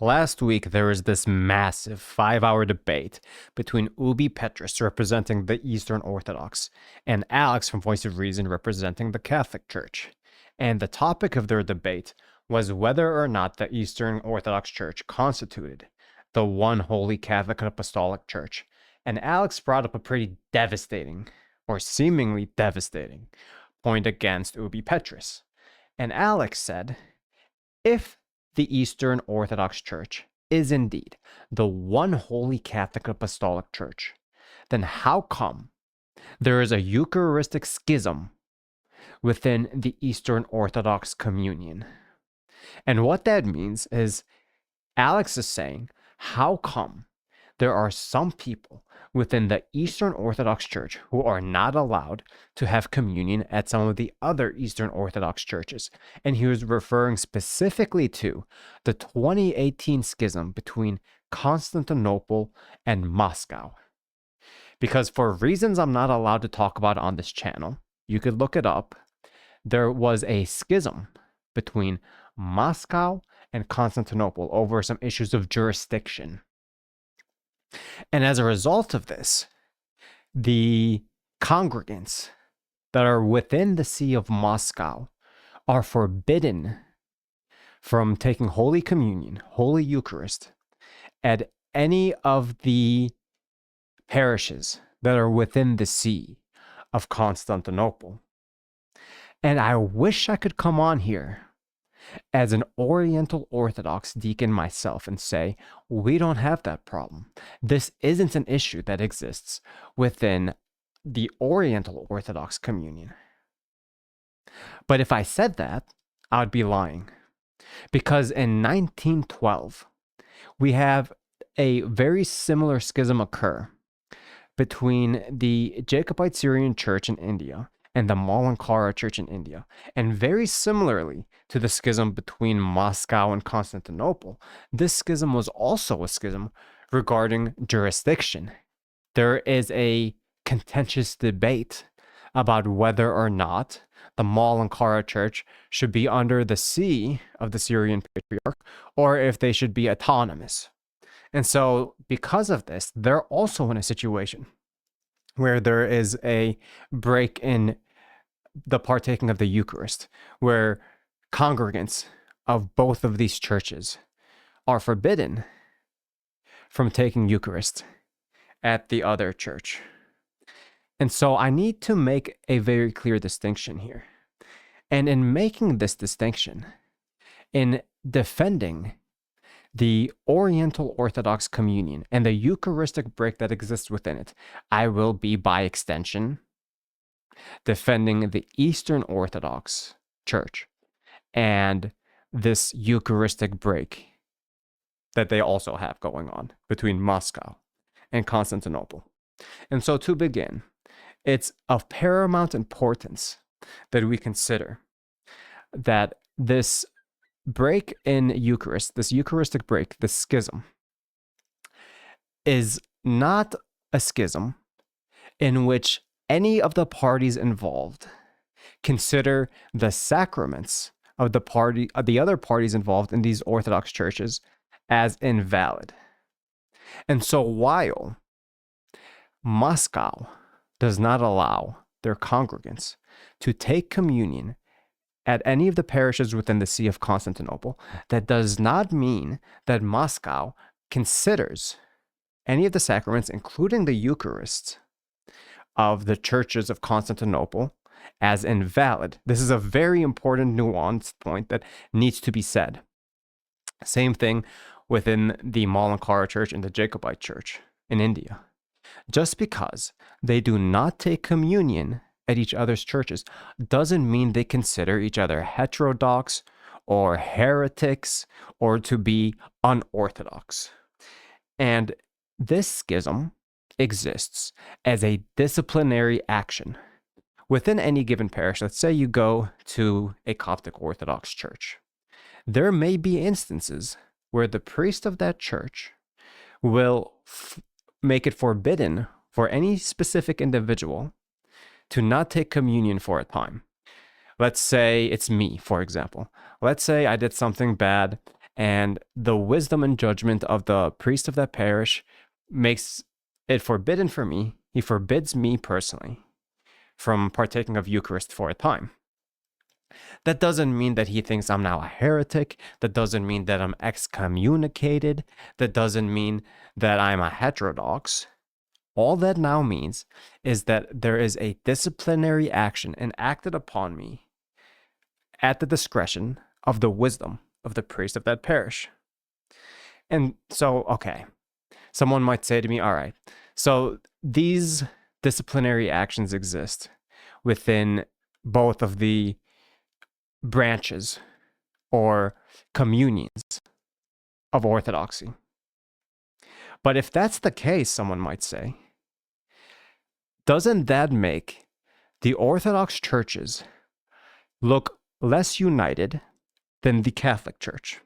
Last week, there was this massive 5-hour debate between Ubi Petrus, representing the Eastern Orthodox, and Alex from Voice of Reason, representing the Catholic Church. And the topic of their debate was whether or not the Eastern Orthodox Church constituted the one holy Catholic and Apostolic Church. And Alex brought up a pretty devastating, or seemingly devastating, point against Ubi Petrus. And Alex said, if the Eastern Orthodox Church is indeed the one holy Catholic Apostolic Church, then how come there is a Eucharistic schism within the Eastern Orthodox communion? And what that means is, Alex is saying, how come there are some people within the Eastern Orthodox Church who are not allowed to have communion at some of the other Eastern Orthodox churches? And he was referring specifically to the 2018 schism between Constantinople and Moscow. Because for reasons I'm not allowed to talk about on this channel, you could look it up, there was a schism between Moscow and Constantinople over some issues of jurisdiction. And as a result of this, the congregants that are within the See of Moscow are forbidden from taking Holy Communion, Holy Eucharist, at any of the parishes that are within the See of Constantinople. And I wish I could come on here as an Oriental Orthodox deacon myself and say, we don't have that problem. This isn't an issue that exists within the Oriental Orthodox communion. But if I said that, I would be lying. Because in 1912, we have a very similar schism occur between the Jacobite Syrian Church in India and the Malankara Church in India. And very similarly to the schism between Moscow and Constantinople, this schism was also a schism regarding jurisdiction. There is a contentious debate about whether or not the Malankara Church should be under the see of the Syrian Patriarch, or if they should be autonomous. And so because of this, they're also in a situation where there is a break in the partaking of the Eucharist, where congregants of both of these churches are forbidden from taking Eucharist at the other church. And so I need to make a very clear distinction here. And in making this distinction, in defending the Oriental Orthodox communion and the Eucharistic break that exists within it, I will be, by extension, defending the Eastern Orthodox Church and this Eucharistic break that they also have going on between Moscow and Constantinople. And so to begin, it's of paramount importance that we consider that this break in Eucharist, this Eucharistic break, this schism, is not a schism in which any of the parties involved consider the sacraments of the other parties involved in these Orthodox churches as invalid. And so while Moscow does not allow their congregants to take communion at any of the parishes within the See of Constantinople, that does not mean that Moscow considers any of the sacraments, including the Eucharist, of the churches of Constantinople as invalid. This is a very important nuanced point that needs to be said. Same thing within the Malankara Church and the Jacobite Church in India. Just because they do not take communion at each other's churches doesn't mean they consider each other heterodox or heretics or to be unorthodox. And this schism exists as a disciplinary action within any given parish. Let's say you go to a Coptic Orthodox church. There may be instances where the priest of that church will make it forbidden for any specific individual to not take communion for a time. Let's say it's me, for example. Let's say I did something bad and the wisdom and judgment of the priest of that parish makes it forbidden for me. He forbids me personally from partaking of Eucharist for a time. That doesn't mean that he thinks I'm now a heretic. That doesn't mean that I'm excommunicated. That doesn't mean that I'm a heterodox. All that now means is that there is a disciplinary action enacted upon me at the discretion of the wisdom of the priest of that parish. And so, okay, someone might say to me, all right, so these disciplinary actions exist within both of the branches or communions of Orthodoxy. But if that's the case, someone might say, doesn't that make the Orthodox churches look less united than the Catholic Church?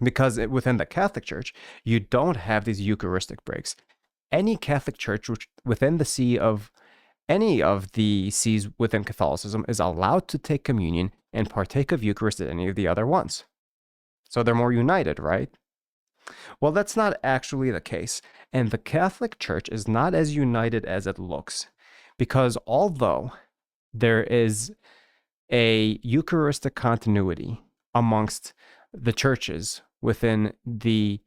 Because within the Catholic Church, you don't have these Eucharistic breaks. Any Catholic church within the see of any of the sees within Catholicism is allowed to take communion and partake of Eucharist at any of the other ones. So they're more united, right? Well, that's not actually the case. And the Catholic Church is not as united as it looks. Because although there is a Eucharistic continuity amongst the churches within the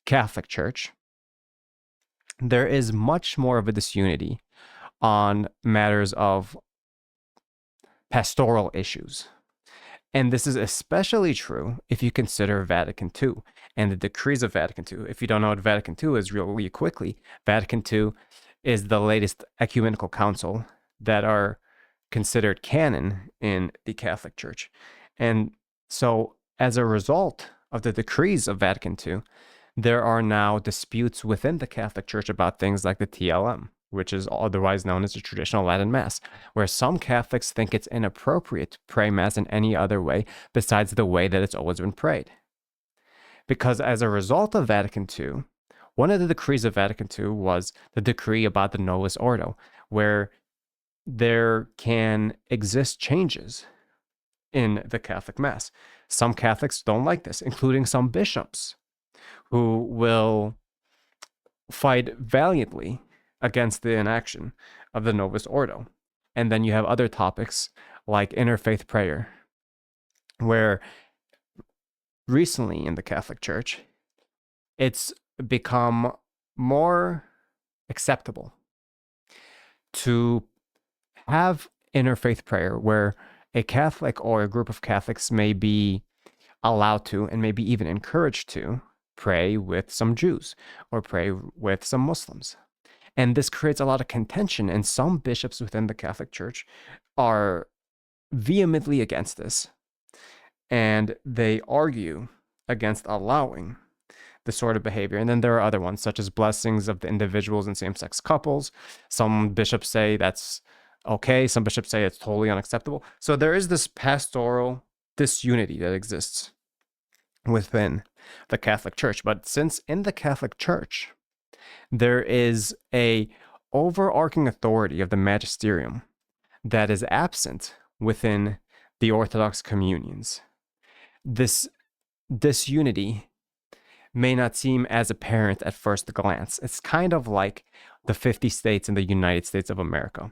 Catholic Church, there is much more of a disunity on matters of pastoral issues. And this is especially true if you consider Vatican II and the decrees of Vatican II. If you don't know what Vatican II is, really quickly, Vatican II is the latest ecumenical council that are considered canon in the Catholic Church. And so as a result of the decrees of Vatican II, there are now disputes within the Catholic Church about things like the TLM, which is otherwise known as the traditional Latin Mass, where some Catholics think it's inappropriate to pray Mass in any other way besides the way that it's always been prayed. Because as a result of Vatican II, one of the decrees of Vatican II was the decree about the Novus Ordo, where there can exist changes in the Catholic Mass. Some Catholics don't like this, including some bishops who will fight valiantly against the inaction of the Novus Ordo. And then you have other topics like interfaith prayer, where recently in the Catholic Church, it's become more acceptable to have interfaith prayer where a Catholic or a group of Catholics may be allowed to and maybe even encouraged to pray with some Jews or pray with some Muslims. And this creates a lot of contention, and some bishops within the Catholic Church are vehemently against this. And they argue against allowing this sort of behavior. And then there are other ones, such as blessings of the individuals and same-sex couples. Some bishops say that's okay. Some bishops say it's totally unacceptable. So there is this pastoral disunity that exists within the Catholic Church. But since in the Catholic Church, there is a overarching authority of the magisterium that is absent within the Orthodox communions, this disunity may not seem as apparent at first glance. It's kind of like the 50 states in the United States of America.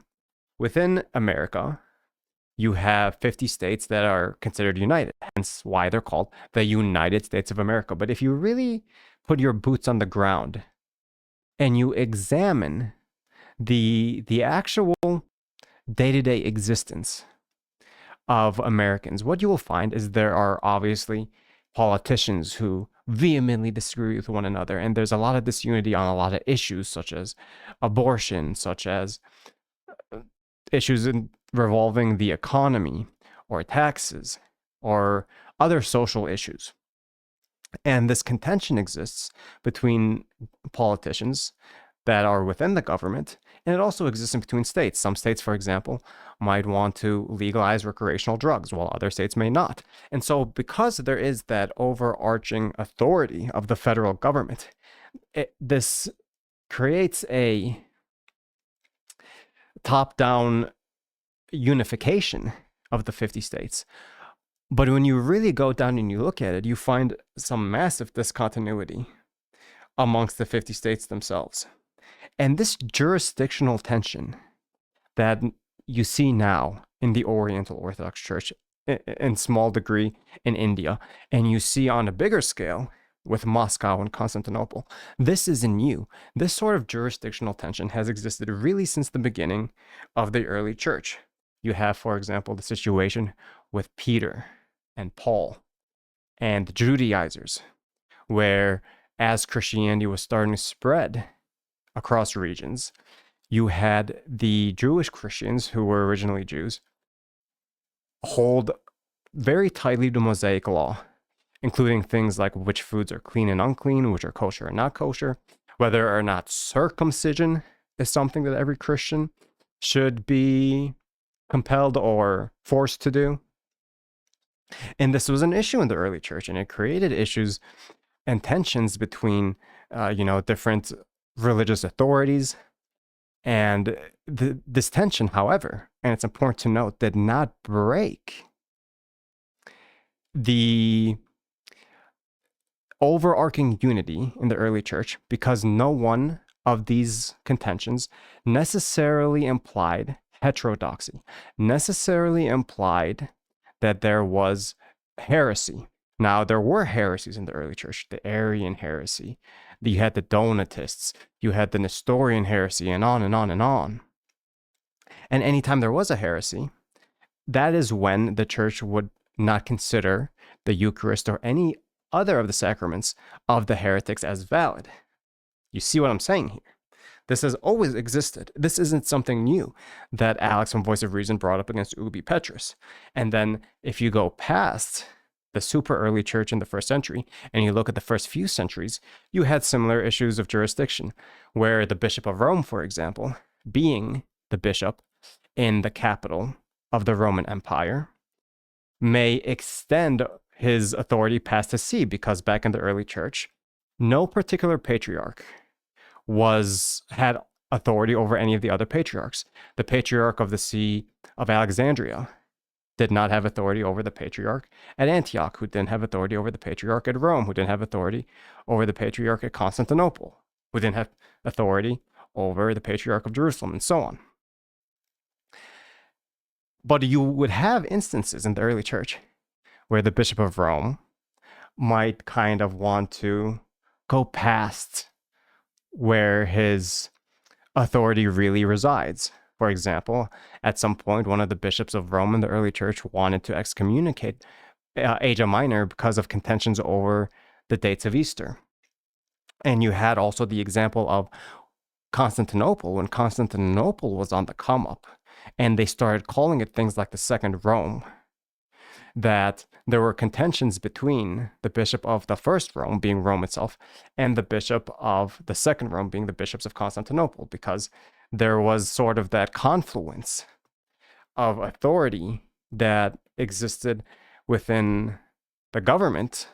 Within America, you have 50 states that are considered united, hence why they're called the United States of America. But if you really put your boots on the ground and you examine the actual day-to-day existence of Americans, what you will find is there are obviously politicians who vehemently disagree with one another, and there's a lot of disunity on a lot of issues, such as abortion, such as issues revolving the economy or taxes or other social issues. And this contention exists between politicians that are within the government, and it also exists in between states. Some states, for example, might want to legalize recreational drugs, while other states may not. And so because there is that overarching authority of the federal government, this creates a top-down unification of the 50 states, But when you really go down and you look at it, you find some massive discontinuity amongst the 50 states themselves. And this jurisdictional tension that you see now in the Oriental Orthodox Church, in small degree in India, and you see on a bigger scale with Moscow and Constantinople, this isn't new. This sort of jurisdictional tension has existed really since the beginning of the early church. You have, for example, the situation with Peter and Paul and the Judaizers, where as Christianity was starting to spread across regions, you had the Jewish Christians, who were originally Jews, hold very tightly to Mosaic law, including things like which foods are clean and unclean, which are kosher and not kosher, whether or not circumcision is something that every Christian should be compelled or forced to do. And this was an issue in the early church, and it created issues and tensions between, different religious authorities. And this tension, however, and it's important to note, did not break the overarching unity in the early church, because no one of these contentions necessarily implied heterodoxy, necessarily implied that there was heresy. Now, there were heresies in the early church, the Arian heresy. You had the Donatists, you had the Nestorian heresy, and on and on and on. And anytime there was a heresy, that is when the church would not consider the Eucharist or any other of the sacraments of the heretics as valid. You see what I'm saying here? This has always existed. This isn't something new that Alex from Voice of Reason brought up against Ubi Petrus. And then if you go past the super early church in the first century, and you look at the first few centuries, you had similar issues of jurisdiction, where the Bishop of Rome, for example, being the bishop in the capital of the Roman Empire, may extend his authority past the sea, because back in the early church, no particular patriarch had authority over any of the other patriarchs. The patriarch of the See of Alexandria did not have authority over the patriarch at Antioch, who didn't have authority over the patriarch at Rome, who didn't have authority over the patriarch at Constantinople, who didn't have authority over the patriarch of Jerusalem, and so on. But you would have instances in the early church where the Bishop of Rome might kind of want to go past where his authority really resides. For example, at some point, one of the bishops of Rome in the early church wanted to excommunicate Asia Minor because of contentions over the dates of Easter. And you had also the example of Constantinople, when Constantinople was on the come up, and they started calling it things like the Second Rome, that there were contentions between the bishop of the first Rome, being Rome itself, and the bishop of the second Rome, being the bishops of Constantinople, because there was sort of that confluence of authority that existed within the government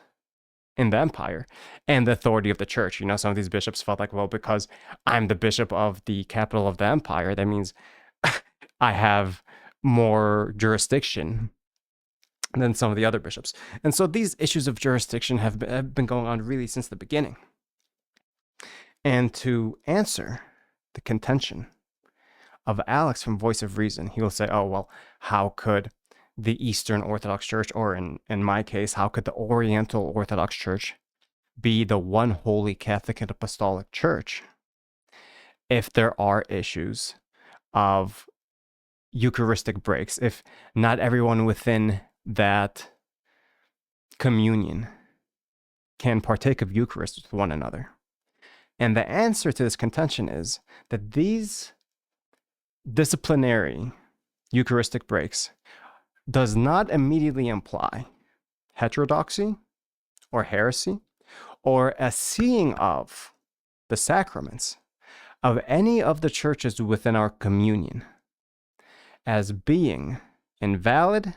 in the empire and the authority of the church. Some of these bishops felt like, well, because I'm the bishop of the capital of the empire, that means I have more jurisdiction than some of the other bishops. And so these issues of jurisdiction have been going on really since the beginning. And to answer the contention of Alex from Voice of Reason, he will say, oh, well, how could the Eastern Orthodox Church, or in my case, how could the Oriental Orthodox Church be the one holy Catholic and Apostolic Church if there are issues of Eucharistic breaks, if not everyone within that communion can partake of Eucharist with one another? And the answer to this contention is that these disciplinary Eucharistic breaks does not immediately imply heterodoxy or heresy or a seeing of the sacraments of any of the churches within our communion as being invalid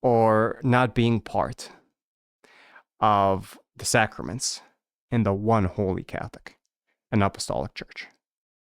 or not being part of the sacraments in the one holy Catholic and Apostolic Church.